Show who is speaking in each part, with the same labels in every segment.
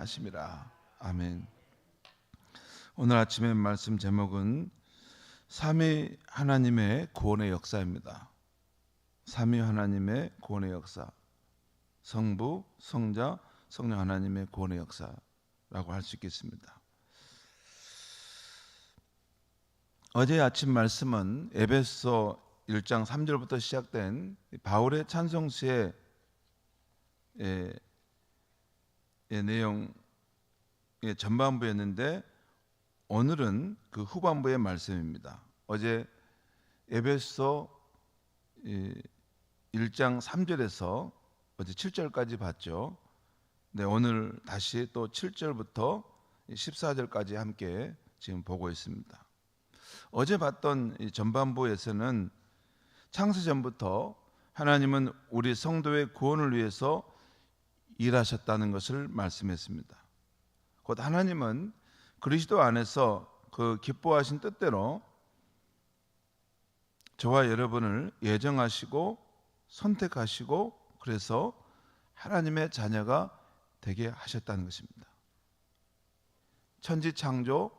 Speaker 1: 하심이라. 아멘. 오늘 아침의 말씀 제목은 삼위 하나님의 구원의 역사입니다. 삼위 하나님의 구원의 역사, 성부, 성자, 성령 하나님의 구원의 역사라고 할 수 있겠습니다. 어제 아침 말씀은 에베소 1장 3절부터 시작된 바울의 찬송시의 내용의 전반부였는데 오늘은 그 후반부의 말씀입니다. 어제 에베소 1장 3절에서 어제 7절까지 봤죠. 네, 오늘 다시 또 7절부터 14절까지 함께 지금 보고 있습니다. 어제 봤던 이 전반부에서는 창세전부터 하나님은 우리 성도의 구원을 위해서 일하셨다는 것을 말씀했습니다. 곧 하나님은 그리스도 안에서 그 기뻐하신 뜻대로 저와 여러분을 예정하시고 선택하시고 그래서 하나님의 자녀가 되게 하셨다는 것입니다. 천지 창조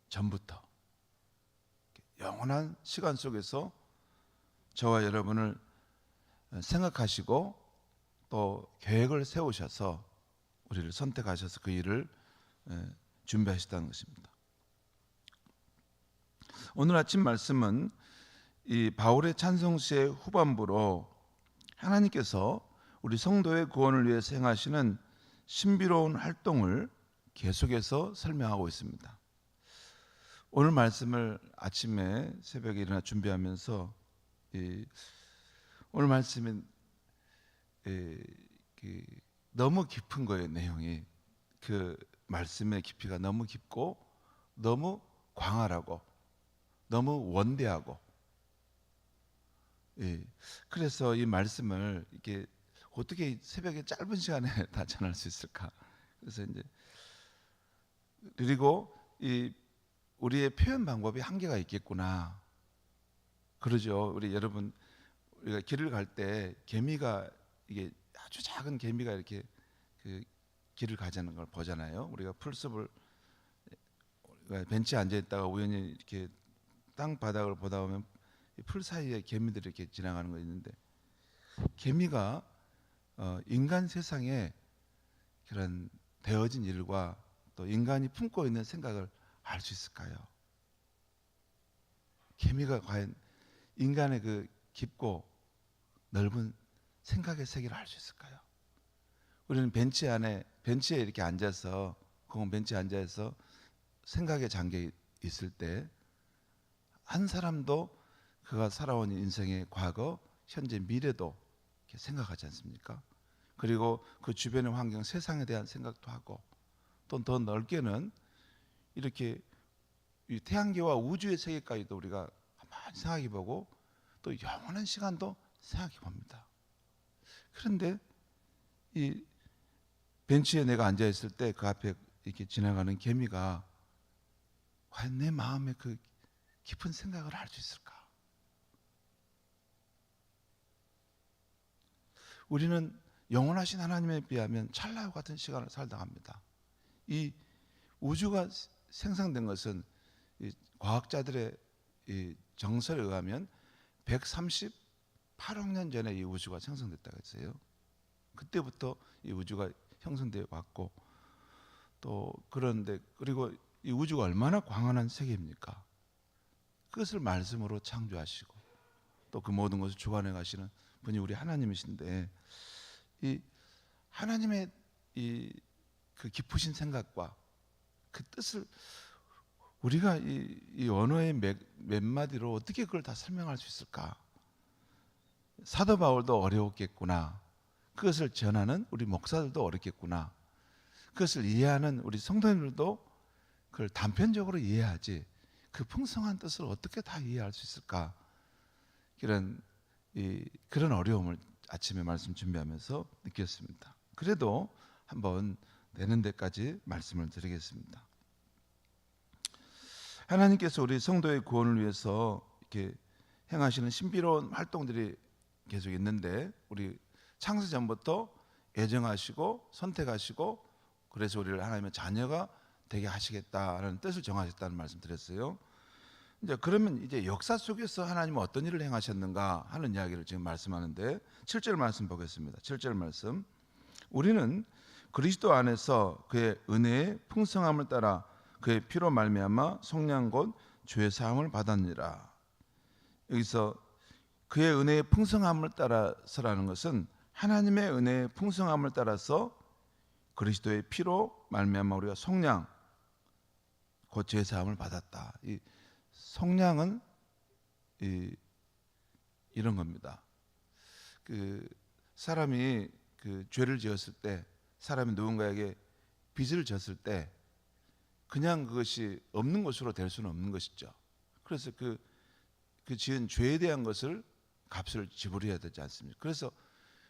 Speaker 1: 전부터 영원한 시간 속에서 저와 여러분을 생각하시고 또 계획을 세우셔서 우리를 선택하셔서 그 일을 준비하셨다는 것입니다. 오늘 아침 말씀은 이 바울의 찬송시의 후반부로 하나님께서 우리 성도의 구원을 위해서 행하시는 신비로운 활동을 계속해서 설명하고 있습니다. 오늘 말씀을 아침에 새벽에 일어나 준비하면서 오늘 말씀은 너무 깊은 거예요. 내용이 그 말씀의 깊이가 너무 깊고 너무 광활하고 너무 원대하고 그래서 이 말씀을 이렇게 어떻게 새벽에 짧은 시간에 다 전할 수 있을까? 그래서 이제 그리고 이 우리의 표현 방법이 한계가 있겠구나. 그러죠. 우리 여러분 우리가 길을 갈 때 개미가 이게 아주 작은 개미가 이렇게 그 길을 가자는 걸 보잖아요. 우리가 풀숲을 벤치에 앉아 있다가 우연히 이렇게 땅 바닥을 보다 보면 풀 사이에 개미들이 이렇게 지나가는 거 있는데 개미가 인간 세상에 그런 되어진 일과 또 인간이 품고 있는 생각을 알 수 있을까요? 개미가 과연 인간의 그 깊고 넓은 생각의 세계를 알 수 있을까요? 우리는 벤치에 이렇게 앉아서 공원 벤치에 앉아서 생각에 잠겨 있을 때 한 사람도 그가 살아온 인생의 과거, 현재, 미래도 이렇게 생각하지 않습니까? 그리고 그 주변의 환경, 세상에 대한 생각도 하고 또 더 넓게는 이렇게 이 태양계와 우주의 세계까지도 우리가 한번 생각해 보고 또 영원한 시간도 생각해 봅니다. 그런데 이 벤치에 내가 앉아 있을 때 그 앞에 이렇게 지나가는 개미가 과연 내 마음의 그 깊은 생각을 알 수 있을까? 우리는 영원하신 하나님에 비하면 찰나와 같은 시간을 살다 갑니다. 이 우주가 생성된 것은 이 과학자들의 이 정설에 의하면 138억 년 전에 이 우주가 생성됐다고 했어요. 그때부터 이 우주가 형성되어 왔고 또 그런데 그리고 이 우주가 얼마나 광활한 세계입니까? 그것을 말씀으로 창조하시고 또 그 모든 것을 주관해 가시는 분이 우리 하나님이신데 이 하나님의 그 깊으신 생각과 그 뜻을 우리가 이 언어의 몇 마디로 어떻게 그걸 다 설명할 수 있을까? 사도 바울도 어려웠겠구나. 그것을 전하는 우리 목사들도 어렵겠구나. 그것을 이해하는 우리 성도님들도 그걸 단편적으로 이해하지 그 풍성한 뜻을 어떻게 다 이해할 수 있을까? 그런 어려움을 아침에 말씀 준비하면서 느꼈습니다. 그래도 한번 되는 데까지 말씀을 드리겠습니다. 하나님께서 우리 성도의 구원을 위해서 이렇게 행하시는 신비로운 활동들이 계속 있는데 우리 창세 전부터 예정하시고 선택하시고 그래서 우리를 하나님의 자녀가 되게 하시겠다라는 뜻을 정하셨다는 말씀 드렸어요. 이제 그러면 이제 역사 속에서 하나님은 어떤 일을 행하셨는가 하는 이야기를 지금 말씀하는데 7절 말씀 보겠습니다. 7절 말씀. 우리는 그리스도 안에서 그의 은혜의 풍성함을 따라 그의 피로 말미암아 속량 곧 죄 사함을 받았느니라. 여기서 그의 은혜의 풍성함을 따라서라는 것은 하나님의 은혜의 풍성함을 따라서 그리스도의 피로 말미암아 우리가 속량 곧 죄 사함을 받았다. 이 속량은 이런 겁니다. 그 사람이 그 죄를 지었을 때, 사람이 누군가에게 빚을 졌을 때 그냥 그것이 없는 것으로 될 수는 없는 것이죠. 그래서 그 지은 죄에 대한 것을 값을 지불해야 되지 않습니까? 그래서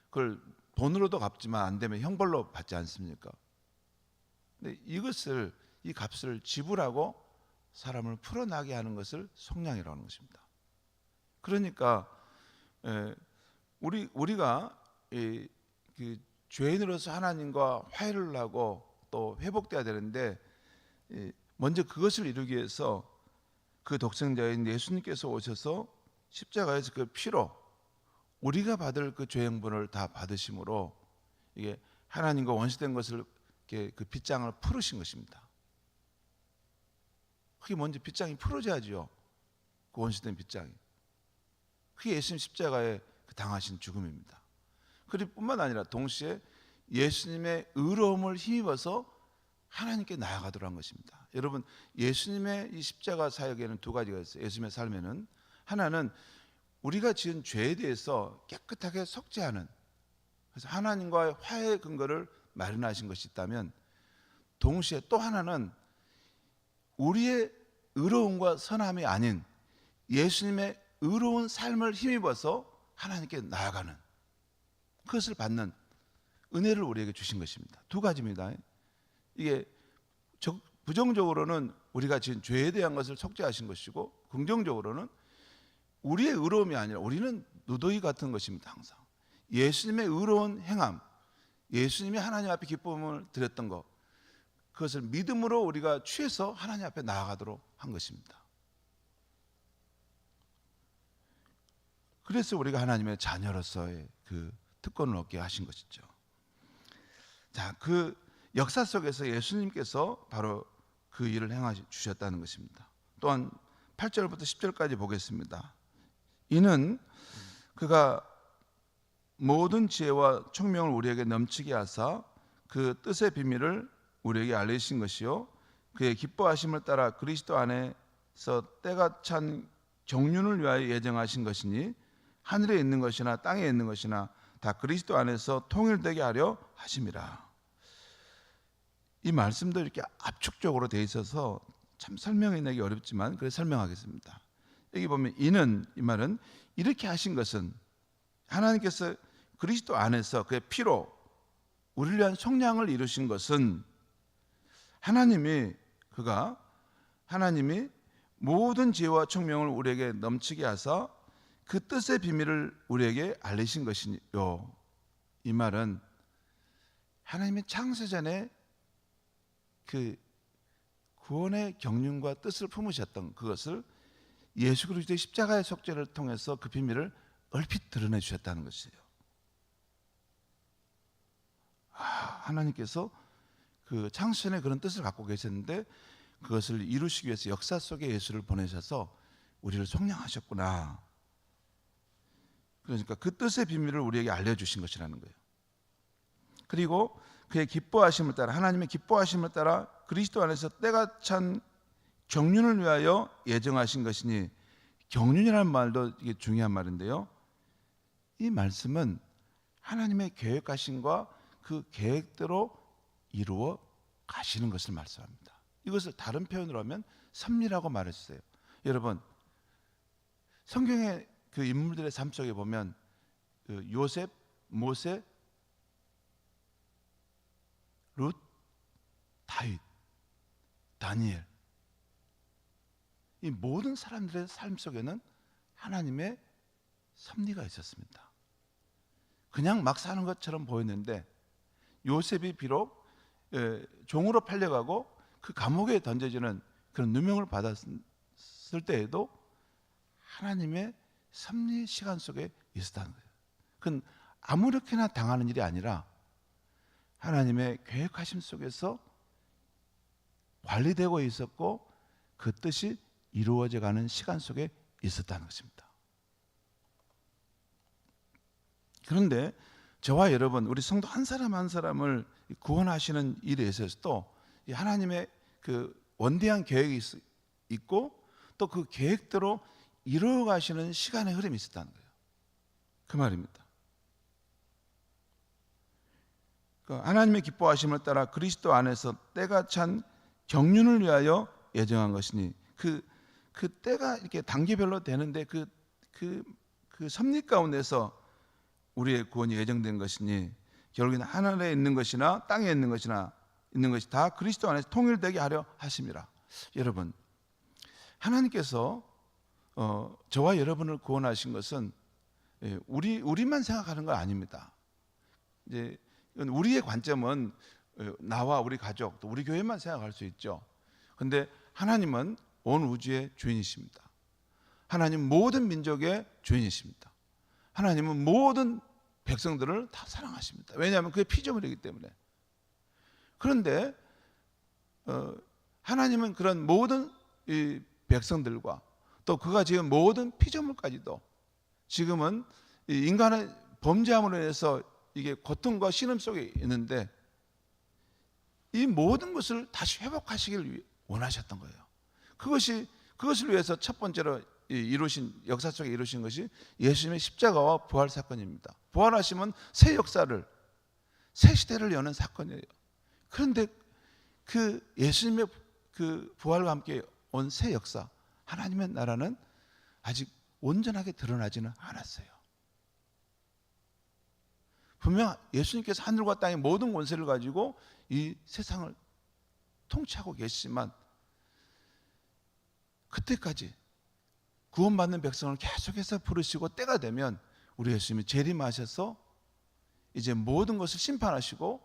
Speaker 1: 그걸 돈으로도 갚지만 안 되면 형벌로 받지 않습니까? 근데 이 값을 지불하고 사람을 풀어나게 하는 것을 속량이라고 하는 것입니다. 그러니까 우리가 그 죄인으로서 하나님과 화해를 하고 또 회복돼야 되는데 먼저 그것을 이루기 위해서 그 독생자인 예수님께서 오셔서 십자가에서 그 피로 우리가 받을 그 죄행분을 다 받으심으로 이게 하나님과 원수된 것을 그 빗장을 풀으신 것입니다. 그게 먼저 빗장이 풀어져야죠. 그 원수된 빗장이. 그게 예수님 십자가에 당하신 죽음입니다. 그리고 뿐만 아니라 동시에 예수님의 의로움을 힘입어서 하나님께 나아가도록 한 것입니다. 여러분, 예수님의 이 십자가 사역에는 두 가지가 있어요. 예수님의 삶에는 하나는 우리가 지은 죄에 대해서 깨끗하게 속죄하는, 그래서 하나님과의 화해의 근거를 마련하신 것이 있다면, 동시에 또 하나는 우리의 의로움과 선함이 아닌 예수님의 의로운 삶을 힘입어서 하나님께 나아가는, 그것을 받는 은혜를 우리에게 주신 것입니다. 두 가지입니다. 이게 부정적으로는 우리가 지은 죄에 대한 것을 속죄하신 것이고, 긍정적으로는 우리의 의로움이 아니라 우리는 누더기 같은 것입니다. 항상 예수님의 의로운 행함, 예수님이 하나님 앞에 기쁨을 드렸던 것, 그것을 믿음으로 우리가 취해서 하나님 앞에 나아가도록 한 것입니다. 그래서 우리가 하나님의 자녀로서의 그 특권을 얻게 하신 것이죠. 자, 그 역사 속에서 예수님께서 바로 그 일을 행하 주셨다는 것입니다. 또한 8절부터 10절까지 보겠습니다. 이는 그가 모든 지혜와 총명을 우리에게 넘치게 하사 그 뜻의 비밀을 우리에게 알리신 것이요, 그의 기뻐하심을 따라 그리스도 안에서 때가 찬 경륜을 위하여 예정하신 것이니 하늘에 있는 것이나 땅에 있는 것이나 다 그리스도 안에서 통일되게 하려 하심이라. 이 말씀도 이렇게 압축적으로 돼 있어서 참 설명이 내기 어렵지만 그래서 설명하겠습니다. 여기 보면 이는, 이 말은 이렇게 하신 것은 하나님께서 그리스도 안에서 그의 피로 우리를 위한 속량을 이루신 것은 하나님이 모든 지혜와 총명을 우리에게 넘치게 하사 그 뜻의 비밀을 우리에게 알리신 것이요. 이 말은 하나님의 창세전에 그 구원의 경륜과 뜻을 품으셨던 그것을 예수 그리스도의 십자가의 속죄를 통해서 그 비밀을 얼핏 드러내 주셨다는 것이에요. 하나님께서 그 창세전에 그런 뜻을 갖고 계셨는데 그것을 이루시기 위해서 역사 속에 예수를 보내셔서 우리를 속량하셨구나. 그러니까 그 뜻의 비밀을 우리에게 알려주신 것이라는 거예요. 그리고 그의 기뻐하심을 따라, 하나님의 기뻐하심을 따라 그리스도 안에서 때가 찬 경륜을 위하여 예정하신 것이니, 경륜이라는 말도 이게 중요한 말인데요, 이 말씀은 하나님의 계획하심과 그 계획대로 이루어 가시는 것을 말씀합니다. 이것을 다른 표현으로 하면 섭리라고 말했어요. 여러분, 성경의 그 인물들의 삶 속에 보면 그 요셉, 모세, 룻, 다윗, 다니엘, 이 모든 사람들의 삶 속에는 하나님의 섭리가 있었습니다. 그냥 막 사는 것처럼 보였는데 요셉이 비록 종으로 팔려가고 그 감옥에 던져지는 그런 누명을 받았을 때에도 하나님의 섭리 시간 속에 있었다는 거예요. 그건 아무렇게나 당하는 일이 아니라 하나님의 계획하심 속에서 관리되고 있었고 그 뜻이 이루어져 가는 시간 속에 있었다는 것입니다. 그런데 저와 여러분, 우리 성도 한 사람 한 사람을 구원하시는 일에 있어서도 하나님의 그 원대한 계획이 있고 또 그 계획대로 이루어 가시는 시간의 흐름이 있었다는 거예요. 그 말입니다. 하나님의 기뻐하심을 따라 그리스도 안에서 때가 찬 경륜을 위하여 예정한 것이니 그 때가 이렇게 단계별로 되는데 그 섭리 가운데서 우리의 구원이 예정된 것이니 결국에는 하늘에 있는 것이나 땅에 있는 것이 다 그리스도 안에서 통일되게 하려 하심이라. 여러분, 하나님께서 저와 여러분을 구원하신 것은 우리만 생각하는 건 아닙니다. 이제 우리의 관점은 나와 우리 가족 또 우리 교회만 생각할 수 있죠. 그런데 하나님은 온 우주의 주인이십니다. 하나님 모든 민족의 주인이십니다. 하나님은 모든 백성들을 다 사랑하십니다. 왜냐하면 그의 피조물이기 때문에. 그런데 하나님은 그런 모든 이 백성들과 또 그가 지은 모든 피조물까지도 지금은 이 인간의 범죄함으로 인해서 이게 고통과 신음 속에 있는데 이 모든 것을 다시 회복하시길 원하셨던 거예요. 그것을 위해서 첫 번째로 역사 속에 이루신 것이 예수님의 십자가와 부활 사건입니다. 부활하시면 새 역사를, 새 시대를 여는 사건이에요. 그런데 그 예수님의 그 부활과 함께 온 새 역사, 하나님의 나라는 아직 온전하게 드러나지는 않았어요. 분명 예수님께서 하늘과 땅의 모든 권세를 가지고 이 세상을 통치하고 계시지만 그때까지 구원받는 백성을 계속해서 부르시고 때가 되면 우리 예수님이 재림하셔서 이제 모든 것을 심판하시고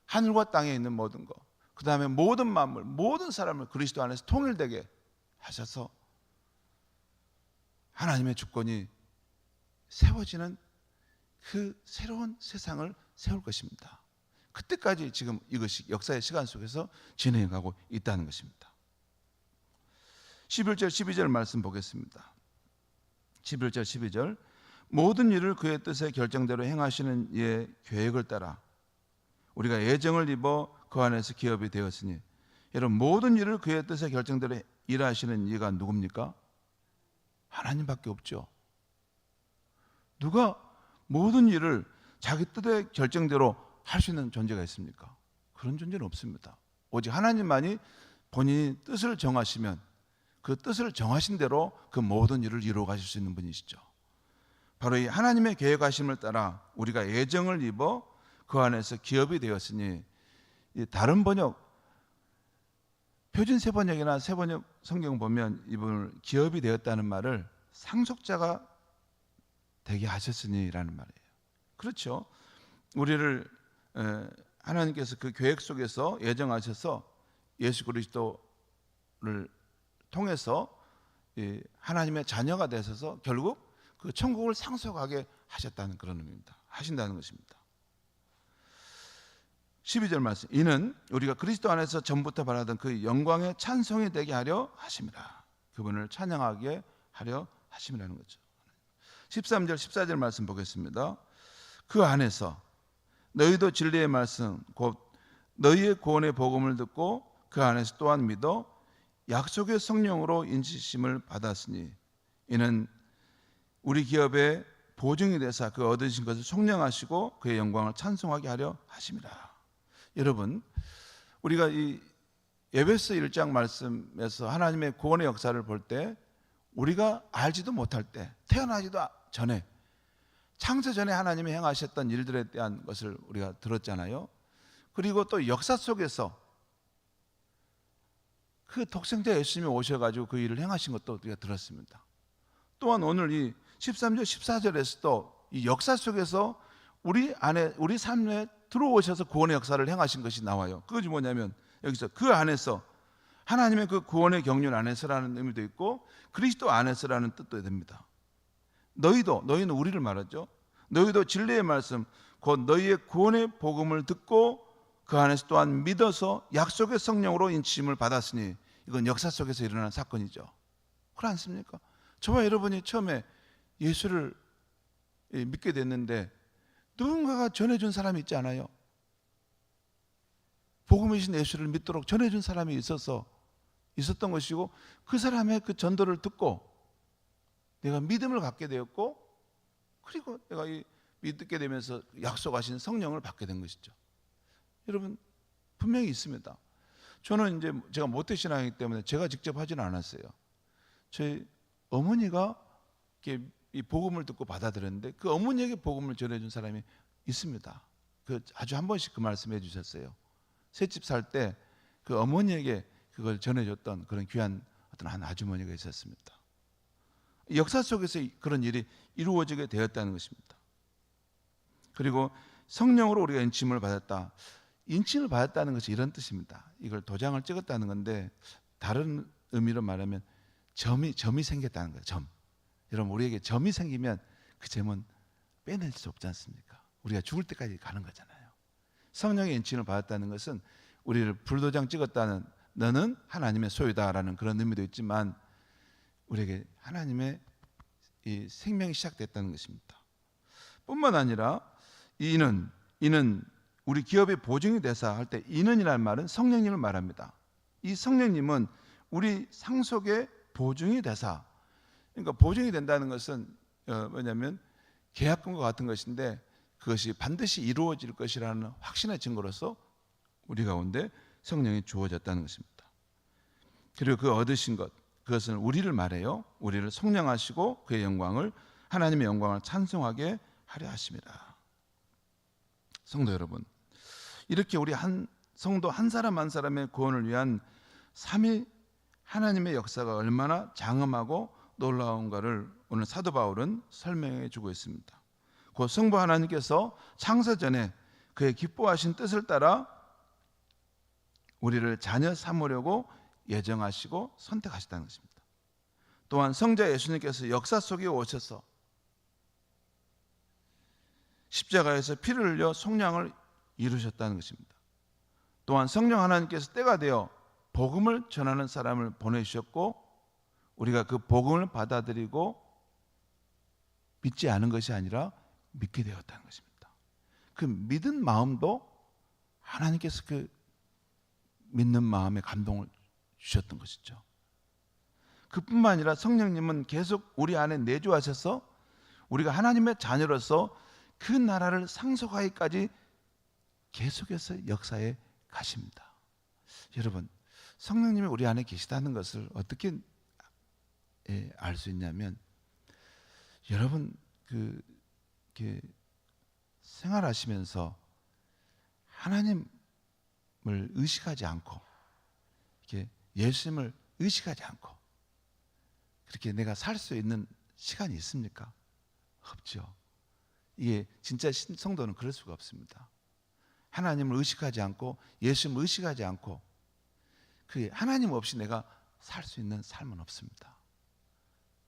Speaker 1: 하늘과 땅에 있는 모든 것, 그 다음에 모든 만물, 모든 사람을 그리스도 안에서 통일되게 하셔서 하나님의 주권이 세워지는 그 새로운 세상을 세울 것입니다. 그때까지 지금 이것이 역사의 시간 속에서 진행하고 있다는 것입니다. 11절 12절 말씀 보겠습니다. 11절 12절 모든 일을 그의 뜻의 결정대로 행하시는 이의 계획을 따라 우리가 예정을 입어 그 안에서 기업이 되었으니, 여러분 모든 일을 그의 뜻의 결정대로 일하시는 이가 누굽니까? 하나님밖에 없죠. 누가 모든 일을 자기 뜻의 결정대로 할 수 있는 존재가 있습니까? 그런 존재는 없습니다. 오직 하나님만이 본인이 뜻을 정하시면 그 뜻을 정하신 대로 그 모든 일을 이루어 가실 수 있는 분이시죠. 바로 이 하나님의 계획하심을 따라 우리가 예정을 입어 그 안에서 기업이 되었으니, 다른 번역 표준 세번역이나 세번역 성경 보면 이분을 기업이 되었다는 말을 상속자가 되게 하셨으니라는 말이에요. 그렇죠. 우리를 하나님께서 그 계획 속에서 예정하셔서 예수 그리스도를 통해서 하나님의 자녀가 되셔서 결국 그 천국을 상속하게 하셨다는 그런 의미입니다. 하신다는 것입니다. 12절 말씀, 이는 우리가 그리스도 안에서 전부터 바라던 그 영광의 찬송이 되게 하려 하심이라. 그분을 찬양하게 하려 하심이라는 거죠. 13절 14절 말씀 보겠습니다. 그 안에서 너희도 진리의 말씀 곧 너희의 구원의 복음을 듣고 그 안에서 또한 믿어 약속의 성령으로 인치심을 받았으니, 이는 우리 기업의 보증이 되사 그 얻으신 것을 속량하시고 그의 영광을 찬송하게 하려 하심이라. 여러분, 우리가 이 에베소 1장 말씀에서 하나님의 구원의 역사를 볼 때 우리가 알지도 못할 때, 태어나지도 전에, 창세 전에 하나님이 행하셨던 일들에 대한 것을 우리가 들었잖아요. 그리고 또 역사 속에서 그 독생자 예수님이 오셔가지고 그 일을 행하신 것도 우리가 들었습니다. 또한 오늘 이 13절 14절에서도 이 역사 속에서 우리 안에, 우리 삶에 들어오셔서 구원의 역사를 행하신 것이 나와요. 그것이 뭐냐면 여기서 그 안에서 하나님의 그 구원의 경륜 안에서라는 의미도 있고 그리스도 안에서라는 뜻도 됩니다. 너희는 우리를 말하죠. 너희도 진리의 말씀 곧 너희의 구원의 복음을 듣고 그 안에서 또한 믿어서 약속의 성령으로 인치심을 받았으니 이건 역사 속에서 일어난 사건이죠. 그렇지 않습니까? 저와 여러분이 처음에 예수를 믿게 됐는데 누군가가 전해준 사람이 있지 않아요? 복음이신 예수를 믿도록 전해준 사람이 있었던 것이고 그 사람의 그 전도를 듣고 내가 믿음을 갖게 되었고 그리고 내가 믿게 되면서 약속하신 성령을 받게 된 것이죠. 여러분 분명히 있습니다. 저는 이제 제가 모태신앙이기 때문에 제가 직접 하지는 않았어요. 저희 어머니가 이렇게 이 복음을 듣고 받아들였는데 그 어머니에게 복음을 전해준 사람이 있습니다. 그 아주 한 번씩 그 말씀해 주셨어요. 새집 살 때 그 어머니에게 그걸 전해줬던 그런 귀한 어떤 한 아주머니가 있었습니다. 역사 속에서 그런 일이 이루어지게 되었다는 것입니다. 그리고 성령으로 우리가 인침을 받았다. 인침을 받았다는 것이 이런 뜻입니다. 이걸 도장을 찍었다는 건데 다른 의미로 말하면 점이 생겼다는 거예요. 점. 여러분 우리에게 점이 생기면 그 점은 빼낼 수 없지 않습니까? 우리가 죽을 때까지 가는 거잖아요. 성령의 인침을 받았다는 것은 우리를 불도장 찍었다는 너는 하나님의 소유다라는 그런 의미도 있지만 우리에게 하나님의 이 생명이 시작됐다는 것입니다. 뿐만 아니라 이는 우리 기업의 보증이 되사 할 때 이는이라는 말은 성령님을 말합니다. 이 성령님은 우리 상속의 보증이 되사, 그러니까 보증이 된다는 것은 뭐냐면 계약금과 같은 것인데 그것이 반드시 이루어질 것이라는 확신의 증거로서 우리 가운데 성령이 주어졌다는 것입니다. 그리고 그 얻으신 것, 그것은 우리를 말해요. 우리를 속량하시고 그의 영광을 하나님의 영광을 찬송하게 하려 하심이라. 성도 여러분, 이렇게 우리 한 성도 한 사람 한 사람의 구원을 위한 삼위 하나님의 역사가 얼마나 장엄하고 놀라운가를 오늘 사도 바울은 설명해 주고 있습니다. 그 성부 하나님께서 창세 전에 그의 기뻐하신 뜻을 따라 우리를 자녀 삼으려고 예정하시고 선택하셨다는 것입니다. 또한 성자 예수님께서 역사 속에 오셔서 십자가에서 피를 흘려 속량을 이루셨다는 것입니다. 또한 성령 하나님께서 때가 되어 복음을 전하는 사람을 보내주셨고 우리가 그 복음을 받아들이고 믿지 않은 것이 아니라 믿게 되었다는 것입니다. 그 믿은 마음도 하나님께서 그 믿는 마음에 감동을 주셨던 것이죠. 그뿐만 아니라 성령님은 계속 우리 안에 내주하셔서 우리가 하나님의 자녀로서 그 나라를 상속하기까지 계속해서 역사에 가십니다. 여러분, 성령님이 우리 안에 계시다는 것을 어떻게 알 수 있냐면 여러분 이렇게 생활하시면서 하나님을 의식하지 않고 이렇게 예수님을 의식하지 않고 그렇게 내가 살 수 있는 시간이 있습니까? 없죠. 이게 진짜 성도는 그럴 수가 없습니다. 하나님을 의식하지 않고 예수님을 의식하지 않고 그 하나님 없이 내가 살 수 있는 삶은 없습니다.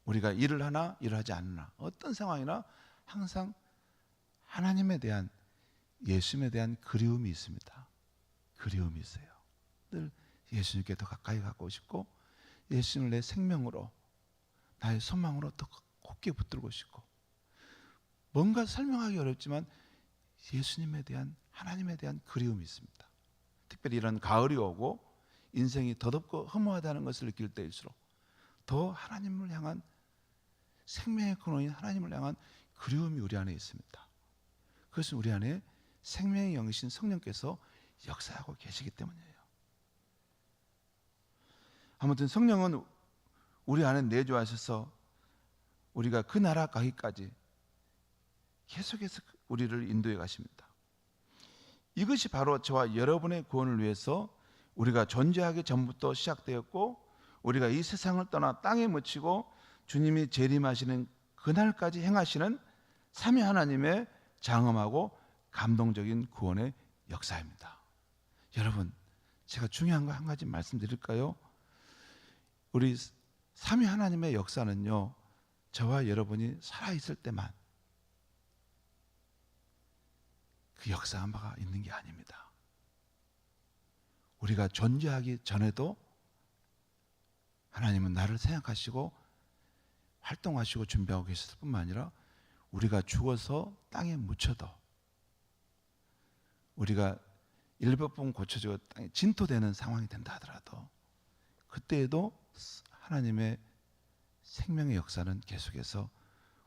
Speaker 1: 우리가 일을 하나 일을 하지 않나 어떤 상황이나 항상 하나님에 대한 예수님에 대한 그리움이 있습니다. 그리움이 있어요. 늘 예수님께 더 가까이 가고 싶고 예수님을 내 생명으로 나의 소망으로 더 굳게 붙들고 싶고 뭔가 설명하기 어렵지만 예수님에 대한 하나님에 대한 그리움이 있습니다. 특별히 이런 가을이 오고 인생이 더덥고 허무하다는 것을 느낄 때일수록 더 하나님을 향한 생명의 근원인 하나님을 향한 그리움이 우리 안에 있습니다. 그것은 우리 안에 생명의 영이신 성령께서 역사하고 계시기 때문이에요. 아무튼 성령은 우리 안에 내주하셔서 우리가 그 나라 가기까지 계속해서 우리를 인도해 가십니다. 이것이 바로 저와 여러분의 구원을 위해서 우리가 존재하기 전부터 시작되었고 우리가 이 세상을 떠나 땅에 묻히고 주님이 재림하시는 그날까지 행하시는 삼위 하나님의 장엄하고 감동적인 구원의 역사입니다. 여러분, 제가 중요한 거 한 가지 말씀드릴까요? 우리 삼위 하나님의 역사는요, 저와 여러분이 살아있을 때만 그 역사한 바가 있는 게 아닙니다. 우리가 존재하기 전에도 하나님은 나를 생각하시고 활동하시고 준비하고 계셨을 뿐만 아니라 우리가 죽어서 땅에 묻혀도, 우리가 일부분 고쳐지고 땅에 진토되는 상황이 된다 하더라도 그때에도 하나님의 생명의 역사는 계속해서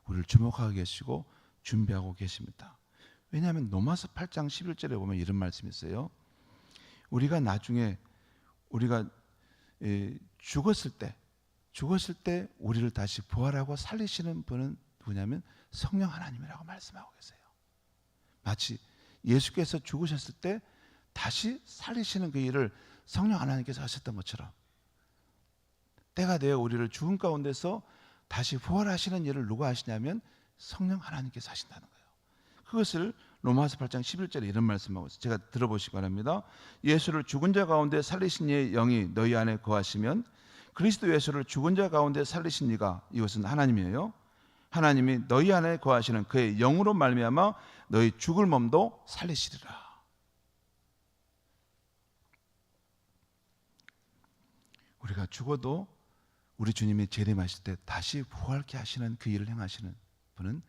Speaker 1: 우리를 주목하고 계시고 준비하고 계십니다. 왜냐하면 로마서 8장 11절에 보면 이런 말씀이 있어요. 우리가 나중에 우리가 죽었을 때 우리를 다시 부활하고 살리시는 분은 누구냐면 성령 하나님이라고 말씀하고 계세요. 마치 예수께서 죽으셨을 때 다시 살리시는 그 일을 성령 하나님께서 하셨던 것처럼 때가 되어 우리를 죽음 가운데서 다시 부활하시는 일을 누가 하시냐면 성령 하나님께서 하신다는 거예요. 그것을 로마서 8장 11절에 이런 말씀하고 있어요. 제가 들어보시기 바랍니다. 예수를 죽은 자 가운데 살리신 이의 영이 너희 안에 거하시면 그리스도 예수를 죽은 자 가운데 살리신 이가, 이것은 하나님이에요. 하나님이 너희 안에 거하시는 그의 영으로 말미암아 너희 죽을 몸도 살리시리라. 우리가 죽어도 우리 주님이 재림하실 때 다시 부활케 하시는 그 일을 행하시는 분은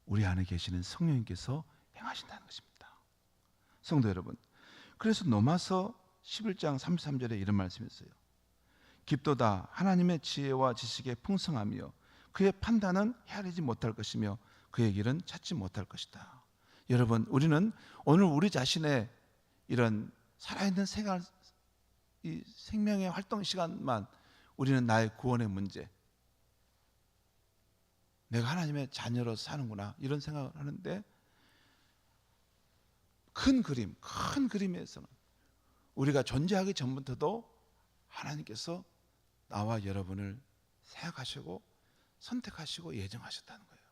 Speaker 1: 우리 안에 계시는 성령님께서 행하신다는 것입니다. 성도 여러분, 그래서 로마서 11장 33절에 이런 말씀이 있어요. 깊도다 하나님의 지혜와 지식의 풍성하며 그의 판단은 헤아리지 못할 것이며 그의 길은 찾지 못할 것이다. 여러분, 우리는 오늘 우리 자신의 이런 살아있는 생활, 이 생명의 활동 시간만 우리는 나의 구원의 문제, 내가 하나님의 자녀로 사는구나 이런 생각을 하는데, 큰 그림에서는 우리가 존재하기 전부터도 하나님께서 나와 여러분을 생각하시고 선택하시고 예정하셨다는 거예요.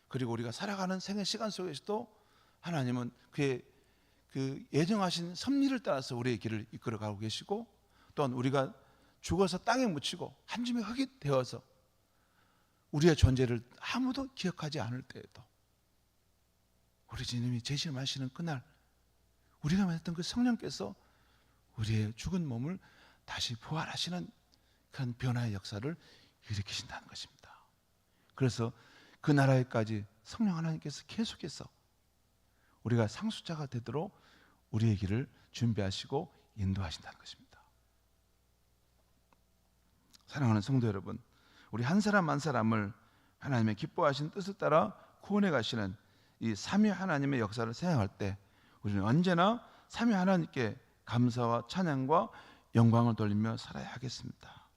Speaker 1: 그리고 우리가 살아가는 생애 시간 속에서도 하나님은 그의 그 예정하신 섭리를 따라서 우리의 길을 이끌어가고 계시고, 또한 우리가 죽어서 땅에 묻히고 한 줌의 흙이 되어서 우리의 존재를 아무도 기억하지 않을 때에도 우리 주님이 재림하시는 그날 우리가 만났던 그 성령께서 우리의 죽은 몸을 다시 부활하시는 그런 변화의 역사를 일으키신다는 것입니다. 그래서 그 나라에까지 성령 하나님께서 계속해서 우리가 상속자가 되도록 우리의 길을 준비하시고 인도하신다는 것입니다. 사랑하는 성도 여러분, 우리 한 사람 한 사람을 하나님의 기뻐하신 뜻을 따라 구원해 가시는 이 삼위 하나님의 역사를 생각할 때 우리는 언제나 삼위 하나님께 감사와 찬양과 영광을 돌리며 살아야 하겠습니다.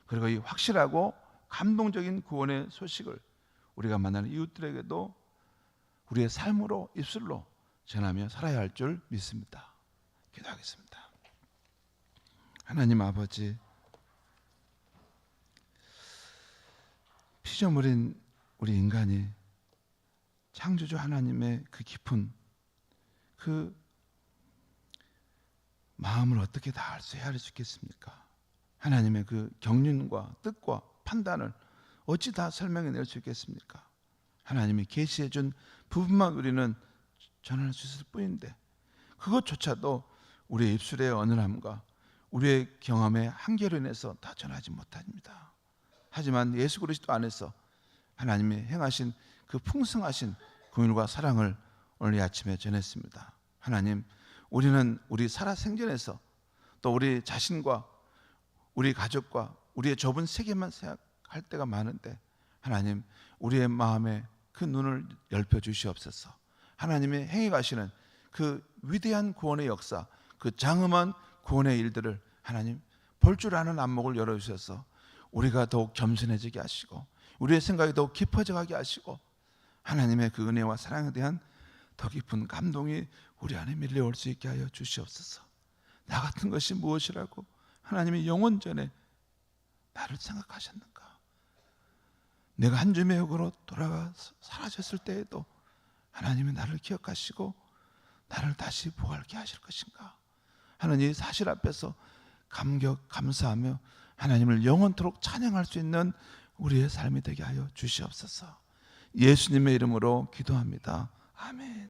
Speaker 1: 그리고 이 확실하고 감동적인 구원의 소식을 우리가 만나는 이웃들에게도 우리의 삶으로, 입술로 전하며 살아야 할 줄 믿습니다. 기도하겠습니다. 하나님 아버지, 피조물인 우리 인간이 창조주 하나님의 그 깊은 그 마음을 어떻게 다 알 수 헤아릴 수 있겠습니까? 하나님의 그 경륜과 뜻과 판단을 어찌 다 설명해낼 수 있겠습니까? 하나님이 계시해 준 부분만 우리는 전할 수 있을 뿐인데 그것조차도 우리의 입술의 어눌함과 우리의 경험의 한계로 인해서 다 전하지 못합니다. 하지만 예수 그리스도 안에서 하나님이 행하신 그 풍성하신 긍휼과 사랑을 오늘 이 아침에 전했습니다. 하나님, 우리는 우리 살아생전에서 또 우리 자신과 우리 가족과 우리의 좁은 세계만 생각할 때가 많은데, 하나님, 우리의 마음에 그 눈을 열펴 주시옵소서. 하나님의 행해 가시는 그 위대한 구원의 역사, 그 장엄한 구원의 일들을 하나님 볼 줄 아는 안목을 열어주셔서 우리가 더욱 겸손해지게 하시고 우리의 생각이 더욱 깊어져 가게 하시고 하나님의 그 은혜와 사랑에 대한 더 깊은 감동이 우리 안에 밀려올 수 있게 하여 주시옵소서. 나 같은 것이 무엇이라고 하나님이 영원 전에 나를 생각하셨는가? 내가 한 줌의 흙으로 돌아가 사라졌을 때에도 하나님이 나를 기억하시고 나를 다시 부활케 하실 것인가 하는 이 사실 앞에서 감사하며 하나님을 영원토록 찬양할 수 있는 우리의 삶이 되게 하여 주시옵소서. 예수님의 이름으로 기도합니다. 아멘.